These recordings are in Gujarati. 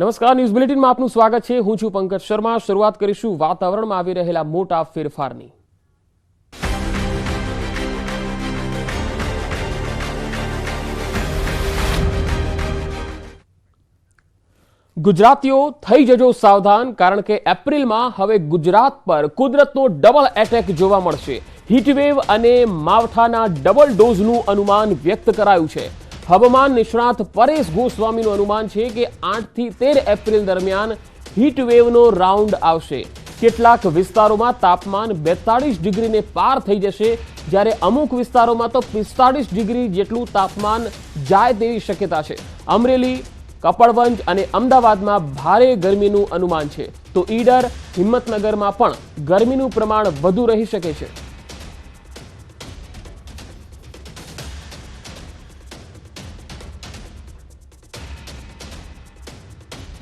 નમસ્કાર, ન્યૂઝ બુલેટિનમાં આપનું સ્વાગત છે। હું છું પંકજ શર્મા। શરૂઆત કરીશું વાતાવરણમાં આવી રહેલા મોટા ફેરફારની। ગુજરાતીઓ થઈ જજો સાવધાન, કારણ કે એપ્રિલમાં હવે ગુજરાત પર કુદરતનો ડબલ એટેક જોવા મળશે। હીટવેવ અને માવઠાના ડબલ ડોઝનું અનુમાન વ્યક્ત કરાયું છે। હવામાન નિષ્ણાત પરેશ ગોસ્વામીનું અનુમાન છે કે 8 થી 13 એપ્રિલ દરમિયાન હીટવેવનો રાઉન્ડ આવશે। કેટલાક વિસ્તારોમાં તાપમાન 42 ડિગ્રીને પાર થઈ જશે, જ્યારે અમુક વિસ્તારોમાં તો 45 ડિગ્રી જેટલું તાપમાન જાય તેવી શક્યતા છે। અમરેલી, કપડવંજ અને અમદાવાદમાં ભારે ગરમીનું અનુમાન છે, તો ઈડર, હિંમતનગરમાં પણ ગરમીનું પ્રમાણ વધુ રહી શકે છે।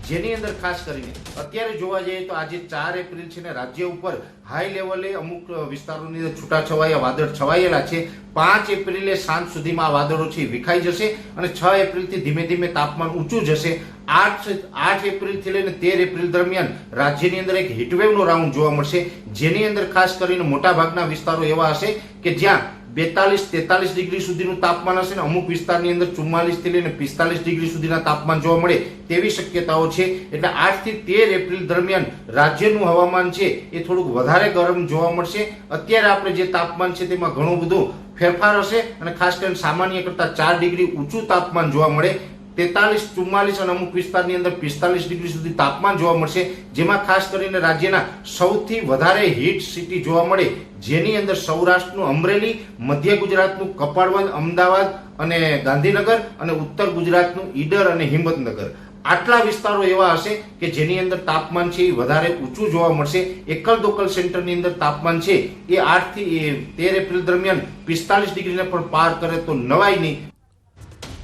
જેની અંદર ખાસ કરીને અત્યારે જોવા જઈએ તો આજે 4 એપ્રિલ છે ને રાજ્ય ઉપર હાઈ લેવલે અમુક વિસ્તારોની અંદર છૂટાછવાયા વાદળ છવાયેલા છે। 5 એપ્રિલે સાંજ સુધીમાં આ વાદળો છે વિખાઈ જશે અને 6 એપ્રિલથી ધીમે ધીમે તાપમાન ઊંચું જશે। 8 એપ્રિલથી લઈને 13 એપ્રિલ દરમિયાન રાજ્યની અંદર એક હીટવેવનો રાઉન્ડ જોવા મળશે, જેની અંદર ખાસ કરીને મોટા ભાગના વિસ્તારો એવા હશે કે જ્યાં 42-43 ડિગ્રી સુધીનું તાપમાન હશે ને અમુક વિસ્તારની અંદર 44 થી લઈને 45 ડિગ્રી સુધીના તાપમાન જોવા મળે તેવી શક્યતાઓ છે। એટલે 8 થી 13 એપ્રિલ દરમિયાન રાજ્યનું હવામાન છે એ થોડુંક વધારે ગરમ જોવા મળશે। અત્યારે આપણે જે તાપમાન છે તેમાં ઘણું બધું ફેરફાર હશે અને ખાસ કરીને સામાન્ય કરતા 4 ડિગ્રી ઊંચું તાપમાન જોવા મળે। 43, 44 અને અમુક વિસ્તારની અંદર 45 ડિગ્રી સુધી તાપમાન જોવા મળશે, જેમાં ખાસ કરીને રાજ્યના સૌથી વધારે હીટ સિટી જોવા મળે, જેની અંદર સૌરાષ્ટ્રનું અમરેલી, મધ્ય ગુજરાતનું કપડવંજ, અમદાવાદ અને ગાંધીનગર અને ઉત્તર ગુજરાતનું ઈડર અને હિંમતનગર। આટલા વિસ્તારો એવા હશે કે જેની અંદર તાપમાન છે એ વધારે ઊંચું જોવા મળશે। એકલ દોકલ સેન્ટરની અંદર તાપમાન છે એ 8 થી 13 એપ્રિલ દરમિયાન 45 ડિગ્રીને પણ પાર કરે તો નવાઈ નહીં।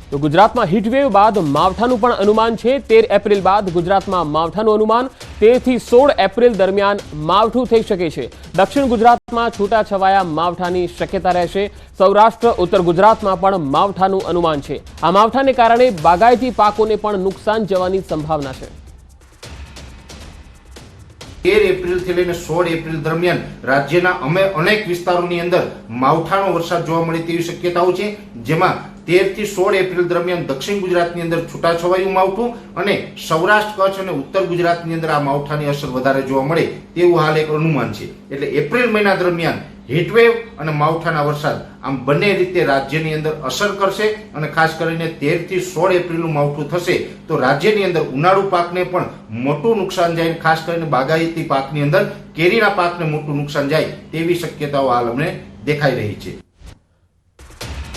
તો ગુજરાતમાં હીટવેવ બાદ માવઠાનું પણ અનુમાન છે। 13 એપ્રિલ બાદ ગુજરાતમાં માવઠાનું અનુમાન। 13 થી 16 એપ્રિલ દરમિયાન માવઠું થઈ શકે છે। દક્ષિણ ગુજરાતમાં છૂટાછવાયા માવઠાની શક્યતા રહેશે। સૌરાષ્ટ્ર, ઉત્તર ગુજરાતમાં પણ માવઠાનું અનુમાન છે। આ માવઠાને કારણે બાગાયતી પાકોને પણ નુકસાન જવાની સંભાવના છે। 13 એપ્રિલ થી લઈને 16 એપ્રિલ દરમિયાન રાજ્યના અનેક વિસ્તારોની અંદર માવઠાનો વરસાદ જોવા મળે તેવી શક્યતાઓ છે, જેમાં 13 થી 16 એપ્રિલ દરમિયાન દક્ષિણ ગુજરાતની અંદર છૂટાછવાયું માવઠું અને સૌરાષ્ટ્ર, કચ્છ અને ઉત્તર ગુજરાતની અંદર આ માવઠાની અસર વધારે જોવા મળે તેવું હાલ એક અનુમાન છે। એટલે એપ્રિલ મહિના દરમિયાન હીટવેવ અને માવઠાના વરસાદ આમ બંને રીતે રાજ્યની અંદર અસર કરશે અને ખાસ કરીને 13 થી 16 એપ્રિલનું માવઠું થશે તો રાજ્યની અંદર ઉનાળુ પાકને પણ મોટું નુકસાન જાય, ખાસ કરીને બાગાયતી પાકની અંદર કેરીના પાકને મોટું નુકસાન જાય તેવી શક્યતાઓ હાલ અમને દેખાઈ રહી છે।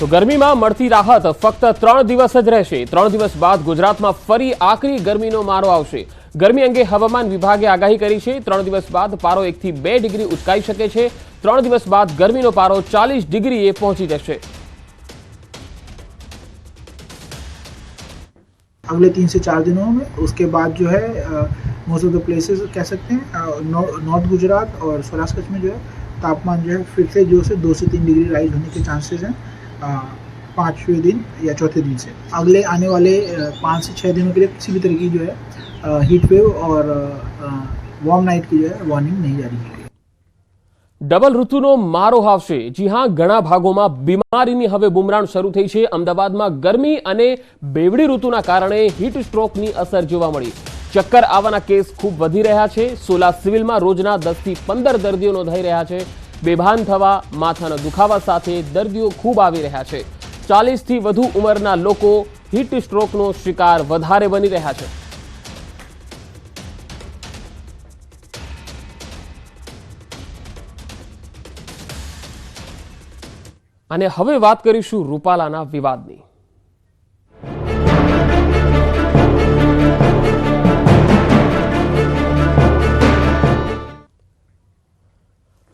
તો ગરમીમાં મળતી રાહત ફક્ત 3 દિવસ જ રહેશે। 3 દિવસ બાદ ગુજરાતમાં ફરી આકરી ગરમીનો મારો આવશે। ગરમી અંગે હવામાન વિભાગે આગાહી કરી છે। 3 દિવસ બાદ પારો 1 થી 2 ડિગ્રી ઉચકાઈ શકે છે। 3 દિવસ બાદ ગરમીનો પારો 40 ડિગ્રીએ પહોંચી જશે। अगले 3 से 4 दिनों में उसके बाद जो है मोस्ट ऑफ द प्लेसेस कह सकते हैं नॉर्थ गुजरात और सौराष्ट्र कच्छ में जो है तापमान जो है फिर से जो से 2 से 3 डिग्री राइज होने के चांसेस हैं 5वें दिन या चौथे दिन से। अगले आने वाले 5 से 6 दिनों के लिए किसी भी तरह की जो है हीट वेव और वार्म नाइट की जो है वार्निंग नहीं जारी की गई। ડબલ ઋતુનો મારો આવશે। જી હા, ઘણા ભાગોમાં બીમારીની હવે બુમરાણ શરૂ થઈ છે। અમદાવાદમાં ગરમી અને બેવડી ઋતુના કારણે હીટ સ્ટ્રોકની અસર જોવા મળી। ચક્કર આવવાના કેસ ખૂબ વધી રહ્યા છે। સોલા સિવિલમાં રોજના 10 થી 15 દર્દીઓ નોંધાઈ રહ્યા છે। બેભાન થવા, માથાના દુખાવા સાથે દર્દીઓ ખૂબ આવી રહ્યા છે। 40 થી વધુ ઉંમરના લોકો હીટ સ્ટ્રોકનો શિકાર વધારે બની રહ્યા છે। અને હવે વાત કરીશું રૂપાલાના વિવાદની।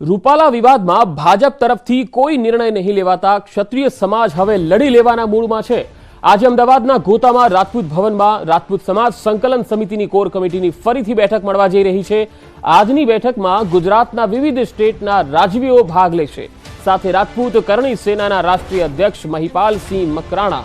રૂપાલા વિવાદમાં ભાજપ તરફથી કોઈ નિર્ણય નહીં લેવાતા ક્ષત્રિય સમાજ હવે લડી લેવાના મૂડમાં છે। આજે અમદાવાદના ગોતામાં રાજપૂત ભવનમાં રાજપૂત સમાજ સંકલન સમિતિની કોર કમિટીની ફરીથી બેઠક મળવા જઈ રહી છે। આજની બેઠકમાં ગુજરાતના વિવિધ સ્ટેટના રાજવીઓ ભાગ લેશે। સાથે રાજપૂત કરણી સેનાના રાષ્ટ્રીય અધ્યક્ષ મહિપાલસિંહ મકરાણા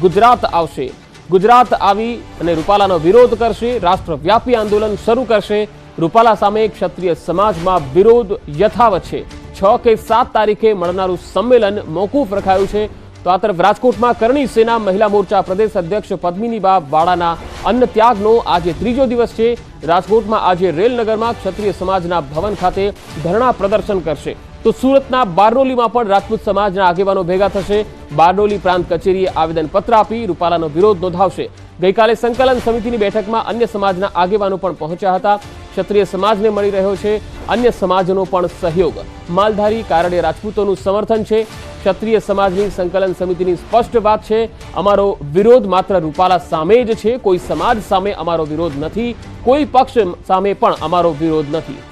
ગુજરાત આવશે। ગુજરાત આવી અને રૂપાલાનો વિરોધ કરશે, રાષ્ટ્રવ્યાપી આંદોલન શરૂ કરશે। રૂપાલા સામે ક્ષત્રિય સમાજમાં વિરોધ યથાવત છે। 6 કે 7 તારીખે મળનારું સંમેલન મોકૂફ રખાયું છે। તો આ તરફ રાજકોટમાં કરણી સેના મહિલા મોરચા પ્રદેશ અધ્યક્ષ પદ્મિનીબા વાળાના અન્ન ત્યાગનો આજે ત્રીજો દિવસ છે। રાજકોટમાં આજે રેલનગરમાં ક્ષત્રિય સમાજના ભવન ખાતે ધરણા પ્રદર્શન કરશે। તો સુરતના બારડોલીમાં પણ રાજપૂત સમાજના આગેવાનો ભેગા થશે। બારડોલી પ્રાંત કચેરીએ આવેદનપત્ર આપી રૂપાલાનો વિરોધ નોંધાવશે। ગઈકાલે સંકલન સમિતિની બેઠકમાં અન્ય સમાજના આગેવાનો પણ પહોંચ્યા હતા। ક્ષત્રિય સમાજને મળી રહ્યો છે અન્ય સમાજનો પણ સહયોગ। માલધારી કારડે રાજપૂતોનું સમર્થન છે। ક્ષત્રિય સમાજની સંકલન સમિતિની સ્પષ્ટ વાત છે, અમારો વિરોધ માત્ર રૂપાલા સામે જ છે, કોઈ સમાજ સામે અમારો વિરોધ નથી, કોઈ પક્ષ સામે પણ અમારો વિરોધ નથી।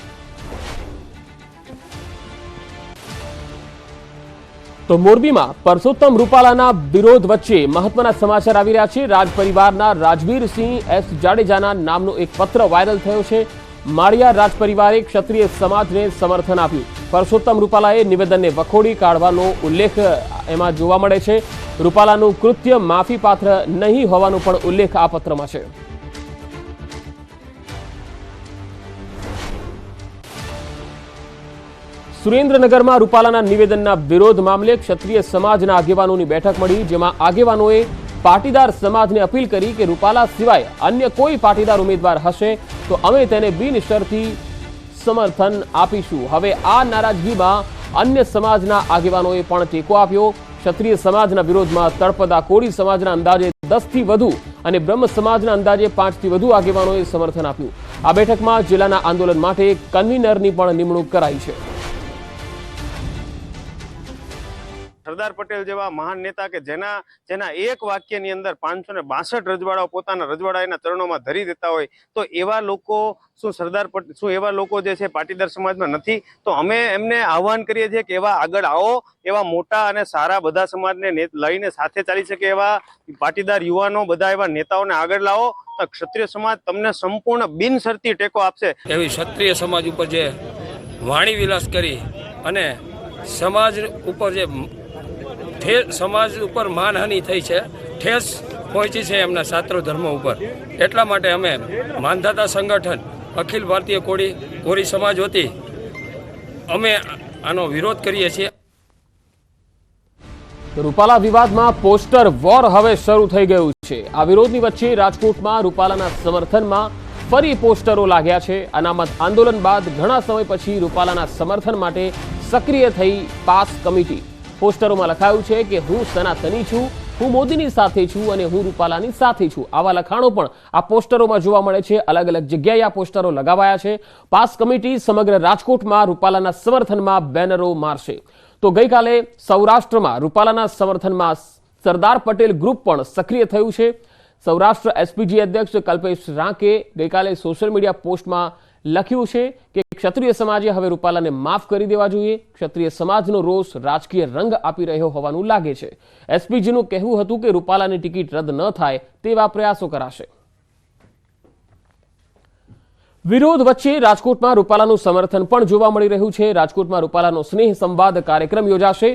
તો મોરબીમાં પરસોત્તમ રૂપાલાના વિરોધ વચ્ચે મહત્વના સમાચાર આવી રહ્યા છે। રાજ પરિવારના રાજવીરસિંહ એસ જાડેજાના નામનો એક પત્ર વાયરલ થયો છે। માળિયા રાજ પરિવારે ક્ષત્રિય સમાજને સમર્થન આપ્યું। પરસોત્તમ રૂપાલાએ નિવેદનને વખોડી કાઢવાનો ઉલ્લેખ એમાં જોવા મળે છે। રૂપાલાનું કૃત્ય માફીપાત્ર નહીં હોવાનો પણ ઉલ્લેખ આ પત્રમાં છે। સુરેન્દ્રનગરમાં રૂપાલાના નિવેદનના વિરોધ મામલે ક્ષત્રિય સમાજના આગેવાનોની બેઠક મળી, જેમાં આગેવાનોએ પાટીદાર સમાજને અપીલ કરી કે રૂપાલા સિવાય અન્ય કોઈ પાટીદાર ઉમેદવાર હશે તો અમે તેને બિનશરતી સમર્થન આપીશું। હવે આ નારાજગીમાં અન્ય સમાજના આગેવાનોએ પણ ટેકો આપ્યો। ક્ષત્રિય સમાજના વિરોધમાં તળપદા કોળી સમાજના અંદાજે 10 થી વધુ અને બ્રહ્મ સમાજના અંદાજે 5 થી વધુ આગેવાનોએ સમર્થન આપ્યું। આ બેઠકમાં જિલ્લાના આંદોલન માટે કન્વીનરની પણ નિમણૂક કરાઈ છે। સરદાર પટેલ જેવા મહાન નેતા કે જેના એક વાક્યની અંદર 562 રજવાડાઓ પોતાના રજવાડાના ચરણોમાં ધરી દેતા હોય, તો એવા લોકો શું એવા લોકો જે છે પાટીદાર સમાજમાં નથી? તો અમે એમને આહ્વાન કરીએ છીએ કે એવા આગળ આવો, એવા મોટા અને સારા બધા સમાજને લઈને સાથે ચાલી શકે એવા પાટીદાર યુવાનો, બધા એવા નેતાઓને આગળ લાવો, તો ક્ષત્રિય સમાજ તમને સંપૂર્ણ બિનશરતી ટેકો આપશે। એવી ક્ષત્રિય સમાજ ઉપર જે વાણી વિલાસ કરી અને સમાજ ઉપર જે સમાજ ઉપર માનહાનિ થઈ છે, ઠેસ પહોંચી છે એમના શાસ્ત્રો ધર્મ ઉપર, એટલા માટે અમે માનધાતા સંગઠન અખિલ ભારતીય કોળી સમાજ વતી અમે આનો વિરોધ કરીએ છીએ। રૂપાલા વિવાદમાં પોસ્ટર વોર હવે શરૂ થઈ ગયું છે। આ વિરોધની વચ્ચે રાજકોટમાં રૂપાલાના સમર્થનમાં ફરી પોસ્ટરો લાગ્યા છે। અનામત આંદોલન બાદ ઘણા સમય પછી રૂપાલાના સમર્થન માટે સક્રિય થઈ પાસ કમિટી। પોસ્ટરોમાં લખાયું છે કે હું સનાતની છું, હું મોદીની સાથે છું અને હું રૂપાલાની સાથે છું। આવા લખાણો પણ આ પોસ્ટરોમાં જોવા મળે છે। અલગ અલગ જગ્યાએ આ પોસ્ટરો લગાવાયા છે। પાસ કમિટી સમગ્ર રાજકોટમાં રૂપાલાના સમર્થનમાં બેનરો મારશે। તો ગઈકાલે સૌરાષ્ટ્રમાં રૂપાલાના સમર્થનમાં સરદાર પટેલ ગ્રુપ પણ સક્રિય થયું છે। સૌરાષ્ટ્ર એસપીજી અધ્યક્ષ કલ્પેશ રાંકે ગઈકાલે સોશિયલ મીડિયા પોસ્ટમાં લખ્યું છે કે ક્ષત્રિય સમાજે હવે રૂપાલાને માફ કરી દેવા જોઈએ। ક્ષત્રિય સમાજનો રોષ રાજકીય રંગ આપી રહ્યો હોવાનું લાગે છે। એસપીજીનું કહેવું હતું કે રૂપાલાની ટિકિટ રદ ન થાય તેવા પ્રયાસો કરાશે। વિરોધ વચ્ચે રાજકોટમાં રૂપાલાનું સમર્થન પણ જોવા મળી રહ્યું છે। રાજકોટમાં રૂપાલાનો સ્નેહ સંવાદ કાર્યક્રમ યોજાશે।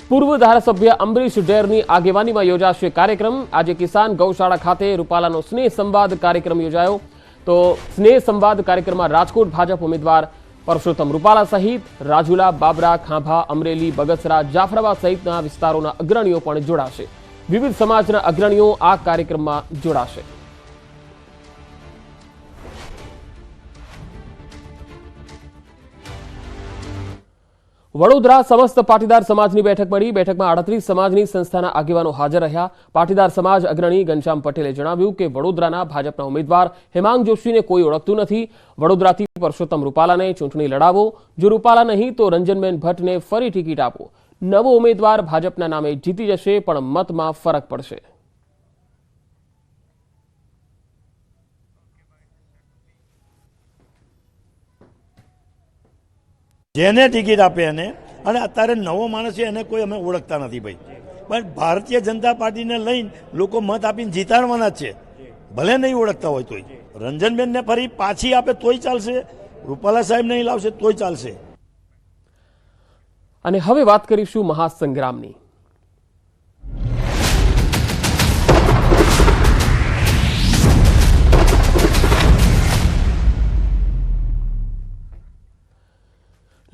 પૂર્વ ધારાસભ્ય અમરીશ ડેરની આગેવાનીમાં યોજાશે કાર્યક્રમ। આજે કિસાન ગૌશાળા ખાતે રૂપાલાનો સ્નેહ સંવાદ કાર્યક્રમ યોજાયો। તો સ્નેહ સંવાદ કાર્યક્રમમાં રાજકોટ ભાજપ ઉમેદવાર પરસોત્તમ રૂપાલા સહિત રાજુલા, બાબરા, ખાંભા, અમરેલી, બગસરા, જાફરાબાદ સહિતના વિસ્તારોના અગ્રણીઓ પણ જોડાશે। વિવિધ સમાજના અગ્રણીઓ આ કાર્યક્રમમાં જોડાશે। વડોદરા સમસ્ત પાટીદાર સમાજની બેઠક મળી। બેઠકમાં 38 સમાજની સંસ્થાના આગેવાનો હાજર રહ્યા। પાટીદાર સમાજ અગ્રણી ઘનશ્યામ પટેલે જણાવ્યું કે વડોદરાના ભાજપના ઉમેદવાર હેમાંગ જોશીને કોઈ ઓળખતું નથી। વડોદરાથી પરસોત્તમ રૂપાલાને ચૂંટણી લડાવો, જો રૂપાલા નહીં તો રંજનબેન ભટ્ટને ફરી ટિકિટ આપો। નવો ઉમેદવાર ભાજપના નામે જીતી જશે, પણ મતમાં ફરક પડશે। જેને ટિકિટ આપે એને, અને અત્યારે નવો માણસ છે એને કોઈ અમે ઓળખતા નથી ભાઈ, પણ ભારતીય જનતા પાર્ટીને લઈને લોકો મત આપીને જીતાડવાના જ છે, ભલે નહીં ઓળખતા હોય તોય। રંજનબેનને ફરી પાછી આપે તોય ચાલશે, રૂપાલા સાહેબ નહીં લાવશે તોય ચાલશે। અને હવે વાત કરીશું મહાસંગ્રામની।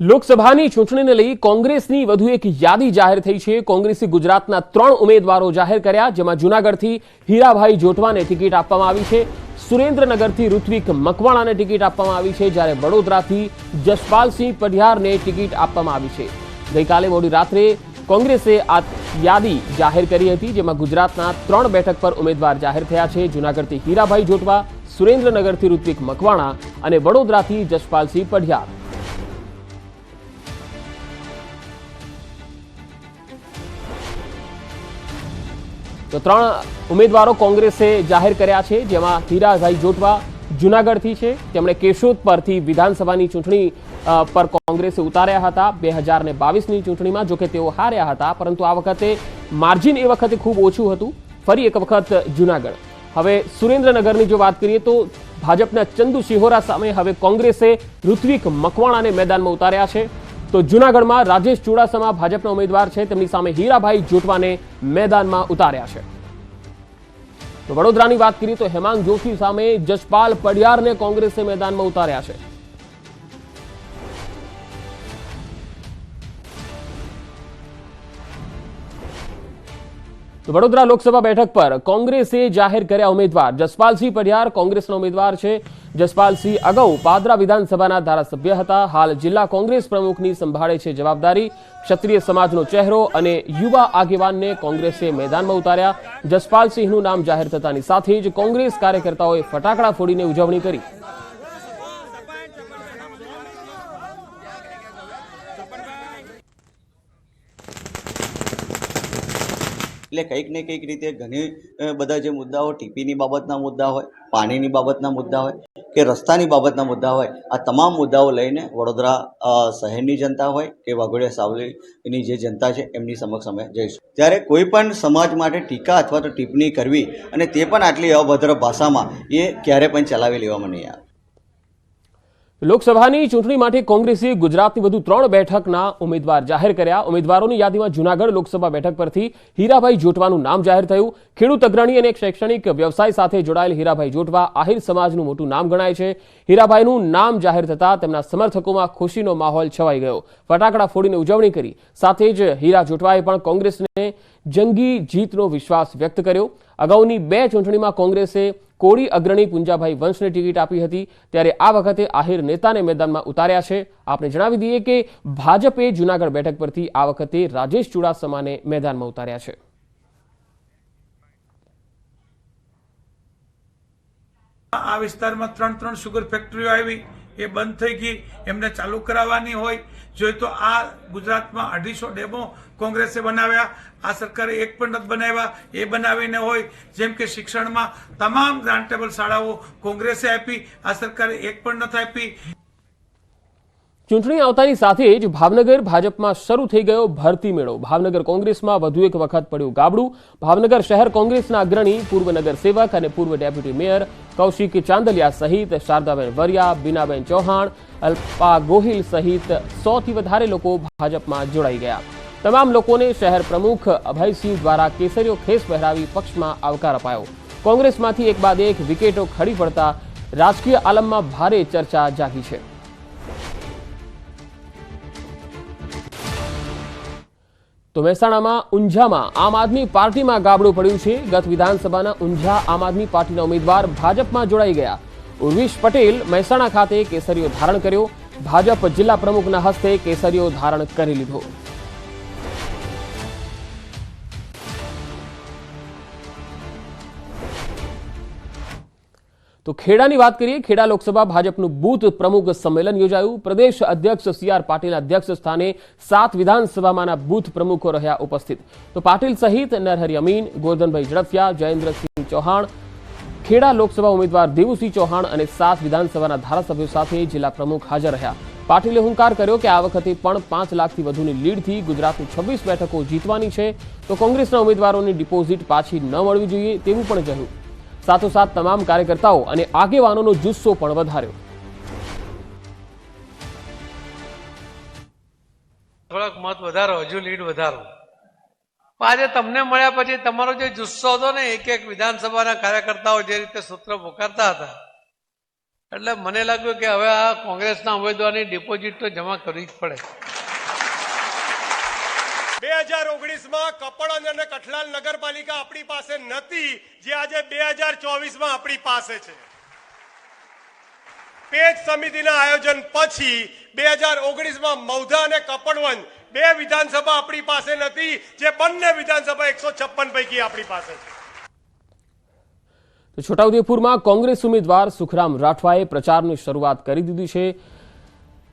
લોકસભાની ચૂંટણીને લઈ કોંગ્રેસની વધુ એક યાદી જાહેર થઈ છે. કોંગ્રેસે ગુજરાતના 3 ઉમેદવારો જાહેર કર્યા, જેમાં જૂનાગઢથી હીરાભાઈ જોટવાને ટિકિટ આપવામાં આવી છે, સુરેન્દ્રનગરથી ઋત્વિક મકવાણાને ટિકિટ આપવામાં આવી છે, જ્યારે વડોદરાથી જસપાલસિંહ પઢિયારને ટિકિટ આપવામાં આવી છે. ગઈકાલે મોડી રાત્રે કોંગ્રેસે આ યાદી જાહેર કરી હતી, જેમાં ગુજરાતના 3 બેઠક પર ઉમેદવાર જાહેર થયા છે. જૂનાગઢથી હીરાભાઈ જોટવા, સુરેન્દ્રનગરથી ઋત્વિક મકવાણા અને વડોદરાથી જસપાલસિંહ પઢિયાર. તો 3 ઉમેદવારો કોંગ્રેસે જાહેર કર્યા છે, જેમાં હીરાભાઈ જોટવા જૂનાગઢથી છે. તેમણે કેશોદ પરથી વિધાનસભાની ચૂંટણી પર કોંગ્રેસે ઉતાર્યા હતા 2022ની ચૂંટણીમાં. જોકે તેઓ હાર્યા હતા, પરંતુ આ વખતે માર્જિન એ વખતે ખૂબ ઓછું હતું. ફરી એક વખત જૂનાગઢ. હવે સુરેન્દ્રનગરની જો વાત કરીએ તો ભાજપના ચંદુ સિહોરા સામે હવે કોંગ્રેસે ઋત્વિક મકવાણાને મેદાનમાં ઉતાર્યા છે. તો જૂનાગઢમાં રાજેશ ચુડાસમા ભાજપના ઉમેદવાર છે, તેમની સામે હીરાભાઈ જોટવાને મેદાનમાં ઉતાર્યા છે. તો વડોદરાની વાત કરીએ તો હેમાંગ જોશી સામે જસપાલ પઢિયારને કોંગ્રેસે મેદાનમાં ઉતાર્યા છે. તો વડોદરા લોકસભા બેઠક પર કોંગ્રેસે જાહેર કર્યા ઉમેદવાર. જસપાલસિંહ પઢિયાર કોંગ્રેસના ઉમેદવાર છે. જસપાલસિંહ અગાઉ પાદરા વિધાનસભાના ધારાસભ્ય હતા. હાલ જિલ્લા કોંગ્રેસ પ્રમુખની સંભાળે છે જવાબદારી. ક્ષત્રિય સમાજનો ચહેરો અને યુવા આગેવાનને કોંગ્રેસે મેદાનમાં ઉતાર્યા. જસપાલસિંહનું નામ જાહેર થતાની સાથે જ કોંગ્રેસ કાર્યકર્તાઓએ ફટાકડા ફોડીને ઉજવણી કરી. એટલે કંઈક ને કંઈક રીતે ઘણી બધા જે મુદ્દાઓ ટીપીની બાબતના મુદ્દા હોય, પાણીની બાબતના મુદ્દા હોય કે રસ્તાની બાબતના મુદ્દા હોય, આ તમામ મુદ્દાઓ લઈને વડોદરા શહેરની જનતા હોય કે વાઘોડિયા સાવલીની જે જનતા છે એમની સમક્ષ અમે જઈશું. ત્યારે કોઈ પણ સમાજ માટે ટીકા અથવા તો ટિપ્પણી કરવી અને તે પણ આટલી અભદ્ર ભાષામાં એ ક્યારે પણ ચલાવી લેવામાં નહીં આવે. લોકસભાની ચૂંટણી માટે કોંગ્રેસે ગુજરાતની વધુ 3 બેઠકના ઉમેદવાર જાહેર કર્યા. ઉમેદવારોની યાદીમાં જૂનાગઢ લોકસભા બેઠક પરથી હીરાભાઈ જોટવાનું નામ જાહેર થયું. ખેડૂત અગ્રણી અને શૈક્ષણિક વ્યવસાય સાથે જોડાયેલ હીરાભાઈ જોટવા આહિર સમાજનું મોટું નામ ગણાય છે. હીરાભાઈનું નામ જાહેર થતાં તેમના સમર્થકોમાં ખુશીનો માહોલ છવાઈ ગયો. ફટાકડા ફોડીને ઉજવણી કરી. સાથે જ હીરા જોટવાએ પણ કોંગ્રેસને જંગી જીતનો વિશ્વાસ વ્યક્ત કર્યો. અગાઉની 2 ચૂંટણીમાં કોંગ્રેસે કોળી અગ્રણી પુંજાભાઈ વંશને ટિકિટ આપી હતી, ત્યારે આ વખતે આહિર નેતાને મેદાનમાં ઉતાર્યા છે. આપણે જણાવી દઈએ કે ભાજપે જૂનાગઢ બેઠક પરથી આ વખતે રાજેશ ચુડાસમાને મેદાનમાં ઉતાર્યા છે. આ વિસ્તારમાં 3 શુગર ફેક્ટરીઓ આવી, એ બંધ થઈ ગઈ, એમને ચાલુ કરાવવાની હોય. જોઈએ તો આ ગુજરાતમાં 250 ડેમો કોંગ્રેસે બનાવ્યા, આ સરકારે એક પણ નથી બનાવ્યા. એ બનાવીને હોય, જેમ કે શિક્ષણમાં તમામ ગ્રાન્ટેબલ શાળાઓ કોંગ્રેસે આપી, આ સરકારે એક પણ નથી આપી. ચૂંટણી આવતાની સાથે જ ભાવનગર ભાજપમાં શરૂ થઈ ગયો ભરતી મેળો. ભાવનગર કોંગ્રેસમાં વધુ એક વખત પડ્યું ગાબડું. ભાવનગર શહેર કોંગ્રેસના અગ્રણી પૂર્વ નગર સેવક અને પૂર્વ ડેપ્યુટી મેયર કૌશિક ચાંદલિયા સહિત શારદાબેન વરિયા, બીનાબેન ચૌહાણ, અલ્પા ગોહિલ સહિત 100થી વધારે લોકો ભાજપમાં જોડાઈ ગયા. તમામ લોકોને શહેર પ્રમુખ અભયસિંહ દ્વારા કેસરીયો ખેસ પહેરાવી પક્ષમાં આવકાર અપાયો. કોંગ્રેસમાંથી એક બાદ એક વિકેટો ખડી પડતા રાજકીય આલમમાં ભારે ચર્ચા જાગી છે. તો મહેસાણામાં ઊંઝામાં આમ આદમી પાર્ટીમાં ગાબડું પડ્યું છે. ગત વિધાનસભાના ઊંઝા આમ આદમી પાર્ટીના ઉમેદવાર ભાજપમાં જોડાઈ ગયા. ઉર્વિશ પટેલ મહેસાણા ખાતે કેસરીયો ધારણ કર્યો. ભાજપ જિલ્લા પ્રમુખના હસ્તે કેસરીયો ધારણ કરી લીધો. તો ખેડાની વાત કરીએ. ખેડા લોકસભા ભાજપનું બૂથ પ્રમુખ સંમેલન યોજાયું. પ્રદેશ અધ્યક્ષ સી.આર. પાટીલના અધ્યક્ષ સ્થાને 7 વિધાનસભામાંના બૂથ પ્રમુખો રહ્યા ઉપસ્થિત. તો પાટીલ સહિત નરહરી અમીન, ગોરધનભાઈ ઝડફિયા, જયેન્દ્રસિંહ ચૌહાણ, ખેડા લોકસભા ઉમેદવાર દેવુસિંહ ચૌહાણ અને 7 વિધાનસભાના ધારાસભ્યો સાથે જિલ્લા પ્રમુખ હાજર રહ્યા. પાટીલે હુંકાર કર્યો કે આ વખતે પણ 5 લાખથી વધુની લીડથી ગુજરાતની 26 બેઠકો જીતવાની છે. તો કોંગ્રેસના ઉમેદવારોની ડિપોઝિટ પાછી ન મળવી જોઈએ તેવું પણ કહ્યું. સાથોસાથ તમામ કાર્યકર્તાઓ અને આગેવાનોનો જુસ્સો પણ વધાર્યો. થોડાક મત વધારો, હજુ લીડ વધારો. આજે તમને મળ્યા પછી તમારો જે જુસ્સો હતો ને, એક વિધાનસભાના કાર્યકર્તાઓ જે રીતે સૂત્ર પોકારતા હતા, એટલે મને લાગ્યું કે હવે આ કોંગ્રેસના ઉમેદવારની ડિપોઝિટ તો જમા કરવી જ પડે. 2019માં કપડવંજ અને કઠલાલ નગરપાલિકા આપણી પાસે નથી, જે આજે 2024માં આપણી પાસે છે. પેજ સમિતિના આયોજન પછી 2019માં મૌધા અને કપડવંજ બે વિધાનસભા આપણી પાસે નથી, જે બંને વિધાનસભા 156 પૈકી આપણી પાસે છે. તો છોટાઉદેપુરમાં કોંગ્રેસ ઉમેદવાર સુખરામ રાઠવાએ પ્રચારની શરૂઆત કરી દીધી છે.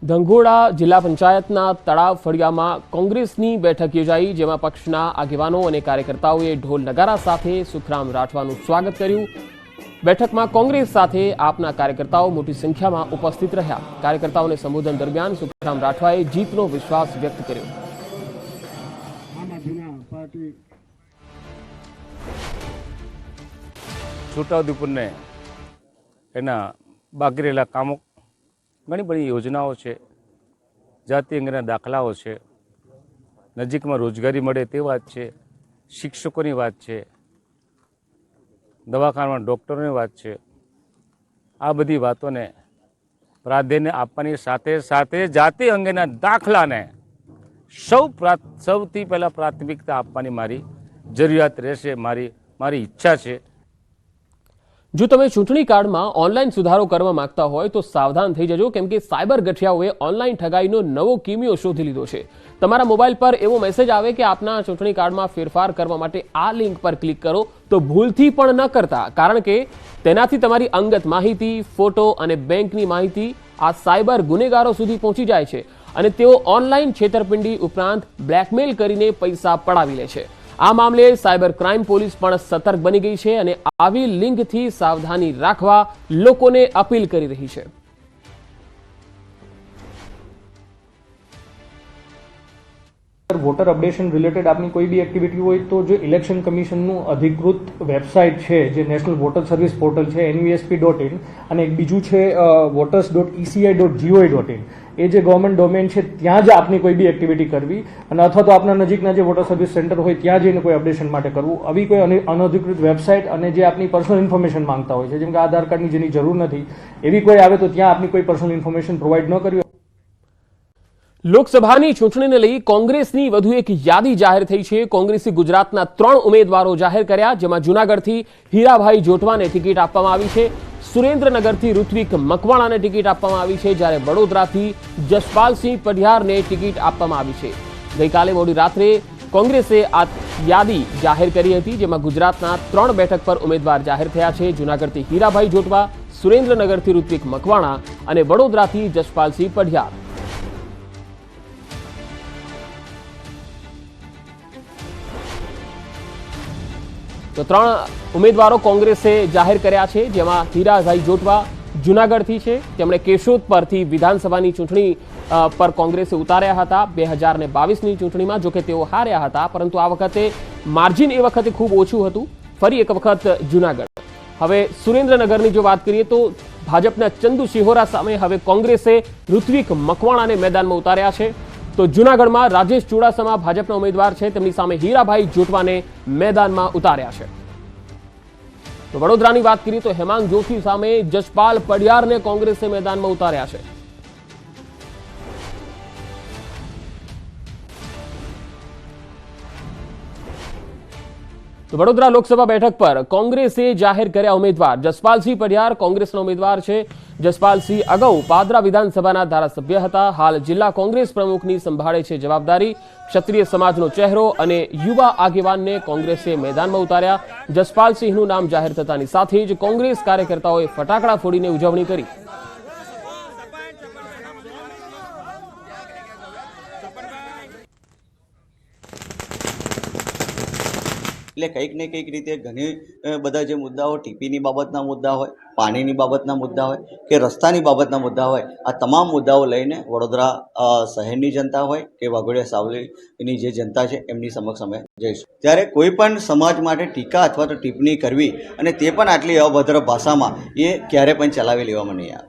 ધંગોડા જિલ્લા પંચાયતના તળાવ ફળિયામાં કોંગ્રેસની બેઠક યોજાઈ, જેમાં પક્ષના આગેવાનો અને કાર્યકર્તાઓએ ઢોલ નગારા સાથે સુખરામ રાઠવાનું સ્વાગત કર્યું. બેઠકમાં કોંગ્રેસ સાથે આપના કાર્યકર્તાઓ મોટી સંખ્યામાં ઉપસ્થિત રહ્યા. કાર્યકર્તાઓને સંબોધન દરમિયાન સુખરામ રાઠવાએ જીતનો વિશ્વાસ વ્યક્ત કર્યો. છોટાઉદેપુરને એના બાકી રહેલા કામો, ઘણી બધી યોજનાઓ છે, જાતિ અંગેના દાખલાઓ છે, નજીકમાં રોજગારી મળે તે વાત છે, શિક્ષકોની વાત છે, દવાખાનામાં ડૉક્ટરોની વાત છે. આ બધી વાતોને પ્રાધાન્ય આપવાની સાથે સાથે જાતિ અંગેના દાખલાને સૌથી પહેલાં પ્રાથમિકતા આપવાની મારી જરૂરિયાત રહેશે, મારી ઈચ્છા છે. જો તમે ચૂંટણી કાર્ડમાં ઓનલાઈન સુધારો કરવા માંગતા હોય તો સાવધાન થઈ જજો, કેમ કે સાયબર ગઠિયાઓએ ઓનલાઈન ઠગાઈનો નવો કિમિયો શોધી લીધો છે. તમારા મોબાઈલ પર એવો મેસેજ આવે કે આપના ચૂંટણી કાર્ડમાં ફેરફાર કરવા માટે આ લિંક પર ક્લિક કરો, તો ભૂલથી પણ ન કરતા, કારણ કે તેનાથી તમારી અંગત માહિતી, ફોટો અને બેંકની માહિતી આ સાયબર ગુનેગારો સુધી પહોંચી જાય છે અને તેઓ ઓનલાઈન છેતરપિંડી ઉપરાંત બ્લેકમેલ કરીને પૈસા પડાવી લે છે. આ મામલે સાયબર ક્રાઇમ પોલીસ પણ સતર્ક બની ગઈ છે અને આવી લિંકથી સાવધાની રાખવા લોકોને અપીલ કરી રહી છે. વોટર અપડેશન રિલેટેડ આપની કોઈ બી એક્ટિવિટી હોય તો જો ઇલેક્શન કમિશનનું અધિકૃત વેબસાઇટ છે, જે નેશનલ વોટર સર્વિસ પોર્ટલ છે nvsp.in, અને એક બીજું છે voters.eci.gov.in, એ જે ગવર્મેન્ટ ડોમેન છે ત્યાં જ આપની કોઈ બી એક્ટિવિટી કરવી, અને અથવા તો આપના નજીકના જે વોટર સર્વિસ સેન્ટર હોય ત્યાં જઈને કોઈ અપડેશન માટે કરવું. આવી કોઈ અનધિકૃત વેબસાઇટ અને જે આપની પર્સનલ ઇન્ફોર્મેશન માંગતા હોય છે, જેમ કે આધાર કાર્ડની જેની જરૂર નથી, એવી કોઈ આવે તો ત્યાં આપની કોઈ પર્સનલ ઇન્ફોર્મેશન પ્રોવાઈડ ન કરવી. લોકસભાની ચૂંટણીને લઈ કોંગ્રેસની વધુ એક યાદી જાહેર થઈ છે. કોંગ્રેસે ગુજરાતના 3 ઉમેદવારો જાહેર કર્યા, જેમાં જૂનાગઢથી હીરાભાઈ જોટવાને ટિકિટ આપવામાં આવી છે, સુરેન્દ્રનગરથી ઋત્વિક મકવાણાને ટિકિટ આપવામાં આવી છે, જ્યારે વડોદરાથી જસપાલસિંહ પઢિયારને ટિકિટ આપવામાં આવી છે. ગઈકાલે મોડી રાત્રે કોંગ્રેસે આ યાદી જાહેર કરી હતી, જેમાં ગુજરાતના 3 બેઠક પર ઉમેદવાર જાહેર થયા છે. જૂનાગઢથી હીરાભાઈ જોટવા, સુરેન્દ્રનગરથી ઋત્વિક મકવાણા અને વડોદરાથી જસપાલસિંહ પઢિયાર. તો 3 ઉમેદવારો કોંગ્રેસે જાહેર કર્યા છે, જેમાં હીરાભાઈ જોટવા જૂનાગઢથી છે. તેમણે કેશોદ પરથી વિધાનસભાની ચૂંટણી પર કોંગ્રેસે ઉતાર્યા હતા 2022ની ચૂંટણીમાં. જોકે તેઓ હાર્યા હતા, પરંતુ આ વખતે માર્જિન એ વખતે ખૂબ ઓછું હતું. ફરી એક વખત જૂનાગઢ. હવે સુરેન્દ્રનગરની જો વાત કરીએ તો ભાજપના ચંદુ સિહોરા સામે હવે કોંગ્રેસે ઋત્વિક મકવાણાને મેદાનમાં ઉતાર્યા છે. તો જૂનાગઢમાં રાજેશ ચુડાસમા ભાજપના ઉમેદવાર છે, તેમની સામે હીરાભાઈ જોટવાને મેદાનમાં ઉતાર્યા છે. તો વડોદરાની વાત કરીએ તો હેમાંગ જોશી સામે જસપાલ પઢિયારને કોંગ્રેસે મેદાનમાં ઉતાર્યા છે. તો વડોદરા લોકસભા બેઠક પર કોંગ્રેસે જાહેર કર્યા ઉમેદવાર. જસપાલસિંહ પઢિયાર કોંગ્રેસના ઉમેદવાર છે. જસપાલસિંહ અગાઉ પાદરા વિધાનસભાના ધારાસભ્ય હતા. હાલ જિલ્લા કોંગ્રેસ પ્રમુખની સંભાળે છે જવાબદારી. ક્ષત્રિય સમાજનો ચહેરો અને યુવા આગેવાનને કોંગ્રેસે મેદાનમાં ઉતાર્યા. જસપાલસિંહનું નામ જાહેર થતાની સાથે જ કોંગ્રેસ કાર્યકર્તાઓએ ફટાકડા ફોડીને ઉજવણી કરી. એટલે કંઈક ને કંઈક રીતે ઘણી બધા જે મુદ્દાઓ ટીપીની બાબતના મુદ્દા હોય, પાણીની બાબતના મુદ્દા હોય કે રસ્તાની બાબતના મુદ્દા હોય, આ તમામ મુદ્દાઓ લઈને વડોદરા શહેરની જનતા હોય કે વાઘોડિયા સાવલીની જે જનતા છે એમની સમક્ષ અમે જઈશું. ત્યારે કોઈ પણ સમાજ માટે ટીકા અથવા તો ટિપ્પણી કરવી અને તે પણ આટલી અભદ્ર ભાષામાં, એ ક્યારે પણ ચલાવી લેવામાં નહીં આવે.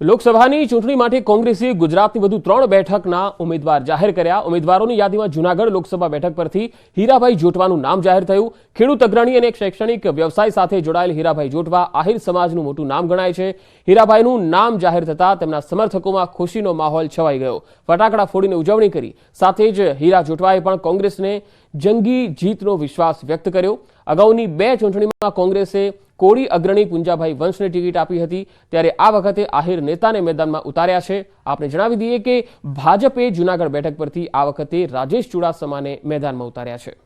લોકસભાની ચૂંટણી માટે કોંગ્રેસે ગુજરાતની વધુ 3 બેઠકના ઉમેદવાર જાહેર કર્યા. ઉમેદવારોની યાદીમાં જૂનાગઢ લોકસભા બેઠક પરથી હીરાભાઈ જોટવાનું નામ જાહેર થયું. ખેડૂત અગ્રણી અને શૈક્ષણિક વ્યવસાય સાથે જોડાયેલ હીરાભાઈ જોટવા આહિર સમાજનું મોટું નામ ગણાય છે. હીરાભાઈનું નામ જાહેર થતાં તેમના સમર્થકોમાં ખુશીનો માહોલ છવાઈ ગયો. ફટાકડા ફોડીને ઉજવણી કરી. સાથે જ હીરા જોટવાએ પણ કોંગ્રેસને જંગી જીતનો વિશ્વાસ વ્યક્ત કર્યો. અગાઉની 2 ચૂંટણીમાં કોંગ્રેસે કોળી અગ્રણી પુંજાભાઈ વંશને ટિકિટ આપી હતી, ત્યારે આ વખતે આહિર નેતાને મેદાનમાં ઉતાર્યા છે. આપને જણાવી દઈએ કે ભાજપે જૂનાગઢ બેઠક પરથી આ વખતે રાજેશ ચુડાસમાને મેદાનમાં ઉતાર્યા છે.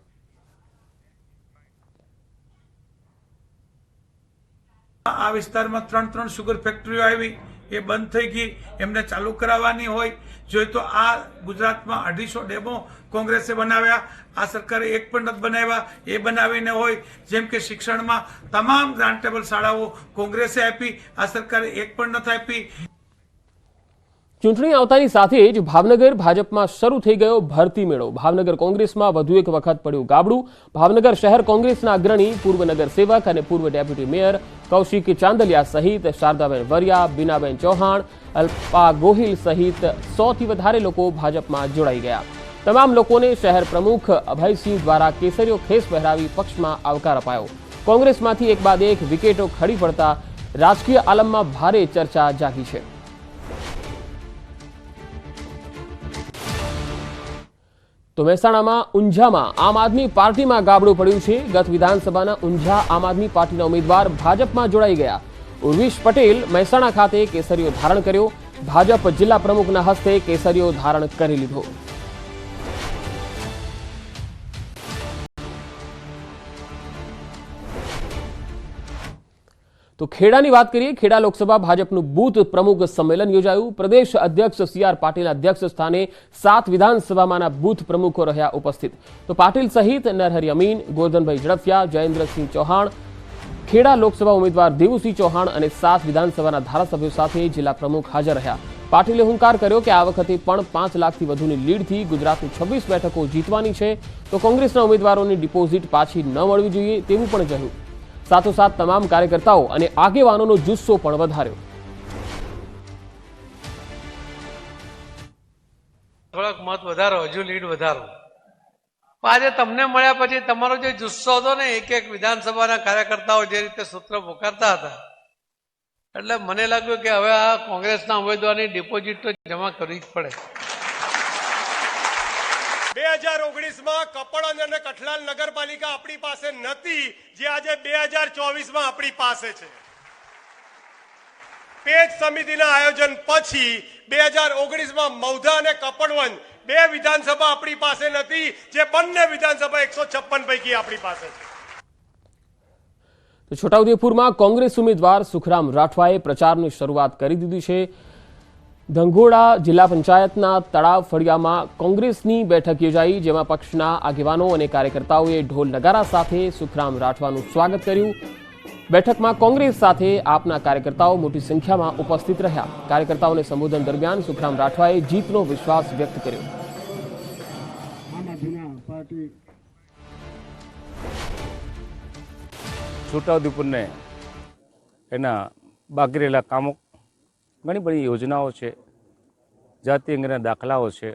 આ વિસ્તારમાં 3 સુગર ફેક્ટરીઓ આવી, એ બંધ થઈ ગઈ, એમને ચાલુ કરાવવાની હોય. જોઈએ તો આ ગુજરાતમાં 250 ડેમો કોંગ્રેસે બનાવ્યા, આ સરકારે એક પણ નથી બનાવ્યા. એ બનાવીને હોય, જેમ કે શિક્ષણમાં તમામ ગ્રાન્ટેબલ શાળાઓ કોંગ્રેસે આપી, આ સરકારે એક પણ નથી આપી. ચૂંટણી આવતાની સાથે જ ભાવનગર ભાજપમાં શરૂ થઈ ગયો ભરતી મેળો. ભાવનગર કોંગ્રેસમાં વધુ એક વખત પડ્યું ગાબડું. ભાવનગર શહેર કોંગ્રેસના અગ્રણી પૂર્વ નગર સેવક અને પૂર્વ ડેપ્યુટી મેયર કૌશિક ચાંદલિયા સહિત શારદાબેન વરિયા, બીનાબેન ચૌહાણ, અલ્પા ગોહિલ સહિત 100 થી વધારે લોકો ભાજપમાં જોડાઈ ગયા. તમામ લોકોને શહેર પ્રમુખ અભયસિંહ દ્વારા કેસરીયો ખેસ પહેરાવી પક્ષમાં આવકાર અપાયો. કોંગ્રેસમાંથી એક બાદ એક વિકેટો ખડી પડતા રાજકીય આલમમાં ભારે ચર્ચા જાગી છે. તો મહેસાણામાં ઊંઝામાં આમ આદમી પાર્ટીમાં ગાબડું પડ્યું છે. ગત વિધાનસભાના ઊંઝા આમ આદમી પાર્ટીના ઉમેદવાર ભાજપમાં જોડાઈ ગયા. ઉર્વિશ પટેલ મહેસાણા ખાતે કેસરીયો ધારણ કર્યો. ભાજપ જિલ્લા પ્રમુખના હસ્તે કેસરીયો ધારણ કરી લીધો. તો ખેડાની વાત કરીએ. ખેડા લોકસભા ભાજપનું બૂથ પ્રમુખ સંમેલન યોજાયું. પ્રદેશ અધ્યક્ષ સી.આર. પાટીલના અધ્યક્ષ સ્થાને 7 વિધાનસભામાંના બૂથ પ્રમુખો રહ્યા ઉપસ્થિત. તો પાટીલ સહિત નરહરી અમીન, ગોરધનભાઈ ઝડફિયા, જયેન્દ્રસિંહ ચૌહાણ, ખેડા લોકસભા ઉમેદવાર દેવુસિંહ ચૌહાણ અને 7 વિધાનસભાના ધારાસભ્યો સાથે જિલ્લા પ્રમુખ હાજર રહ્યા. પાટીલે હુંકાર કર્યો કે આ વખતે પણ 5 લાખથી વધુની લીડથી ગુજરાતની 26 બેઠકો જીતવાની છે. તો કોંગ્રેસના ઉમેદવારોની ડિપોઝિટ પાછી ન મળવી જોઈએ તેવું પણ કહ્યું. સાથોસાથ તમામ કાર્યકર્તાઓ અને આગેવાનોનો જુસ્સો પણ વધાર્યો. થોડાક મત વધારો, હજુ લીડ વધારો. આજે તમને મળ્યા પછી તમારો જે જુસ્સો હતો ને, એક વિધાનસભાના કાર્યકર્તાઓ જે રીતે સૂત્ર પોકારતા હતા, એટલે મને લાગ્યું કે હવે આ કોંગ્રેસના ઉમેદવારની ડિપોઝિટ તો જમા કરવી જ પડે. 2019માં કપડવંજ અને કઠલાલ નગરપાલિકા આપણી પાસે નથી, જે આજે 2024માં આપણી પાસે છે. પેજ સમિતિના આયોજન પછી 2019માં મૌધા અને કપડવંજ 2 વિધાનસભા આપણી પાસે નથી, જે બંને વિધાનસભા 156 પૈકી આપણી પાસે છે. તો છોટાઉદેપુરમાં કોંગ્રેસ ઉમેદવાર સુખરામ રાઠવાએ પ્રચારની શરૂઆત કરી દીધી છે. ધંગોડા જિલ્લા પંચાયતના તળાવ ફળિયામાં કોંગ્રેસની બેઠક યોજાઈ, જેમાં પક્ષના આગેવાનો અને કાર્યકર્તાઓએ ઢોલ નગારા સાથે સુખરામ રાઠવાનું સ્વાગત કર્યું. બેઠકમાં કોંગ્રેસ સાથે આપના કાર્યકર્તાઓ મોટી સંખ્યામાં ઉપસ્થિત રહ્યા. કાર્યકર્તાઓને સંબોધન દરમિયાન સુખરામ રાઠવાએ જીતનો વિશ્વાસ વ્યક્ત કર્યો. છોટાઉદેપુરને એના બાકી રહેલા કામો, ઘણી બધી યોજનાઓ છે, જાતિ અંગેના દાખલાઓ છે,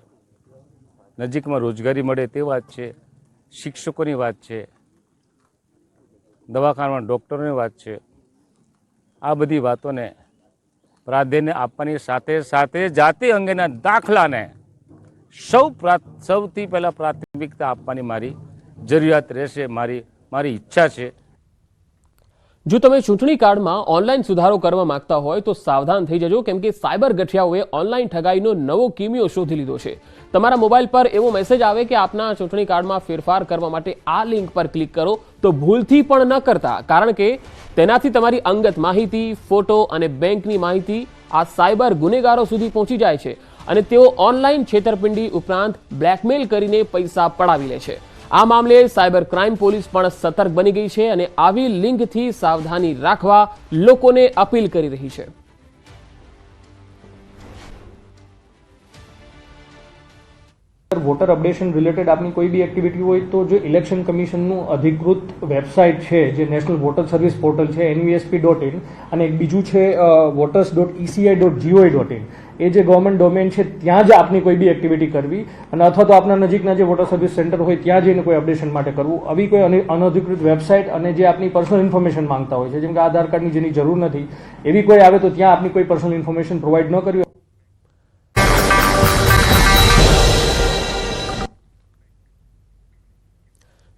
નજીકમાં રોજગારી મળે તે વાત છે, શિક્ષકોની વાત છે, દવાખાનામાં ડૉક્ટરોની વાત છે. આ બધી વાતોને પ્રાધાન્ય આપવાની સાથે સાથે જાતિ અંગેના દાખલાને સૌથી પહેલાં પ્રાથમિકતા આપવાની મારી જરૂરિયાત રહેશે, મારી ઈચ્છા છે. જો તમે ચૂંટણી કાર્ડમાં ઓનલાઈન સુધારો કરવા માંગતા હોય તો સાવધાન થઈ જજો, કેમ કે સાયબર ગઠિયાઓએ ઓનલાઈન ઠગાઈનો નવો કિમિયો શોધી લીધો છે. તમારા મોબાઈલ પર એવો મેસેજ આવે કે આપના ચૂંટણી કાર્ડમાં ફેરફાર કરવા માટે આ લિંક પર ક્લિક કરો, તો ભૂલથી પણ ન કરતા, કારણ કે તેનાથી તમારી અંગત માહિતી, ફોટો અને બેંકની માહિતી આ સાયબર ગુનેગારો સુધી પહોંચી જાય છે અને તેઓ ઓનલાઈન છેતરપિંડી ઉપરાંત બ્લેકમેલ કરીને પૈસા પડાવી લે છે. આ મામલે સાયબર ક્રાઇમ પોલીસ પણ સતર્ક બની ગઈ છે અને આવી લિંકથી સાવધાની રાખવા લોકોને અપીલ કરી રહી છે. વોટર અપડેશન રિલેટેડ આપની કોઈ બી એક્ટિવિટી હોય તો જો ઇલેક્શન કમિશનનું અધિકૃત વેબસાઇટ છે જે નેશનલ વોટર સર્વિસ પોર્ટલ છે nvsp.in અને એક બીજું છે voters.eci.gov.in એ જે ગવર્મેન્ટ ડોમેન છે ત્યાં જ આપની કોઈ બી એક્ટિવિટી કરવી અને અથવા તો આપના નજીકના જે વોટર સર્વિસ સેન્ટર હોય ત્યાં જઈને કોઈ અપડેશન માટે કરવું. આવી કોઈ અનધિકૃત વેબસાઇટ અને જે આપની પર્સનલ ઇન્ફોર્મેશન માંગતા હોય છે જેમ કે આધાર કાર્ડની જેની જરૂર નથી એવી કોઈ આવે તો ત્યાં આપની કોઈ પર્સનલ ઇન્ફોર્મેશન પ્રોવાઈડ ન કરવી.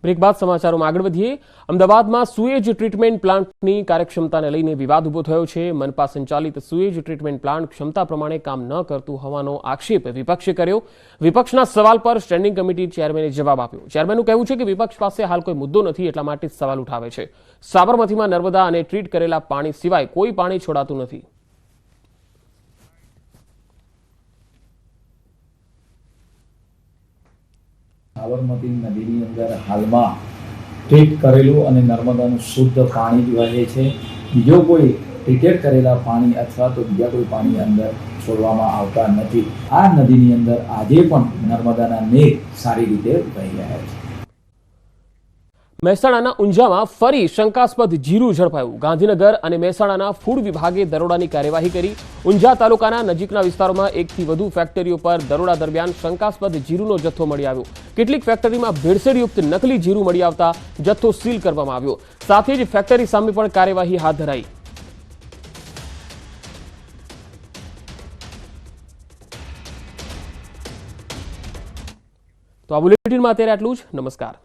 બ્રેક બાદ સમાચારોમાં આગળ વધીએ. અમદાવાદમાં સુએજ ટ્રીટમેન્ટ પ્લાન્ટની કાર્યક્ષમતાને લઈને વિવાદ ઉભો થયો છે. મનપા સંચાલિત સુએજ ટ્રીટમેન્ટ પ્લાન્ટ ક્ષમતા પ્રમાણે કામ ન કરતું હોવાનો આક્ષેપ વિપક્ષે કર્યો. વિપક્ષના સવાલ પર સ્ટેન્ડિંગ કમિટી ચેરમેને જવાબ આપ્યો. ચેરમેનનું કહેવું છે કે વિપક્ષ પાસે હાલ કોઈ મુદ્દો નથી એટલા માટે જ સવાલ ઉઠાવે છે. સાબરમતીમાં નર્મદા અને ટ્રીટ કરેલા પાણી સિવાય કોઈ પાણી છોડાતું નથી. સાબરમતી નદીની અંદર હાલમાં ટ્રીટ કરેલું અને નર્મદાનું શુદ્ધ પાણી જ વહે છે. બીજો કોઈ ટ્રીટેડ કરેલા પાણી અથવા તો બીજા કોઈ પાણી અંદર છોડવામાં આવતા નથી. આ નદીની અંદર આજે પણ નર્મદાના મેઘ સારી રીતે વહી રહ્યા છે. મહેસાણાના ઊંઝામાં ફરી શંકાસ્પદ જીરું ઝડપાયું. ગાંધીનગર અને મહેસાણાના ફૂડ વિભાગે દરોડાની કાર્યવાહી કરી. ઊંઝા તાલુકાના નજીકના વિસ્તારોમાં 1 થી વધુ ફેક્ટરીઓ પર દરોડા દરમિયાન શંકાસ્પદ જીરુનો જથ્થો મળી આવ્યો. કેટલીક ફેક્ટરીમાં ભેળસેળયુક્ત નકલી જીરું મળી આવતા જથ્થો સીલ કરવામાં આવ્યો. સાથે જ ફેક્ટરી સામે પણ કાર્યવાહી હાથ ધરાઈ. તો આ બુલેટિનમાં અત્યારે આટલું જ. નમસ્કાર.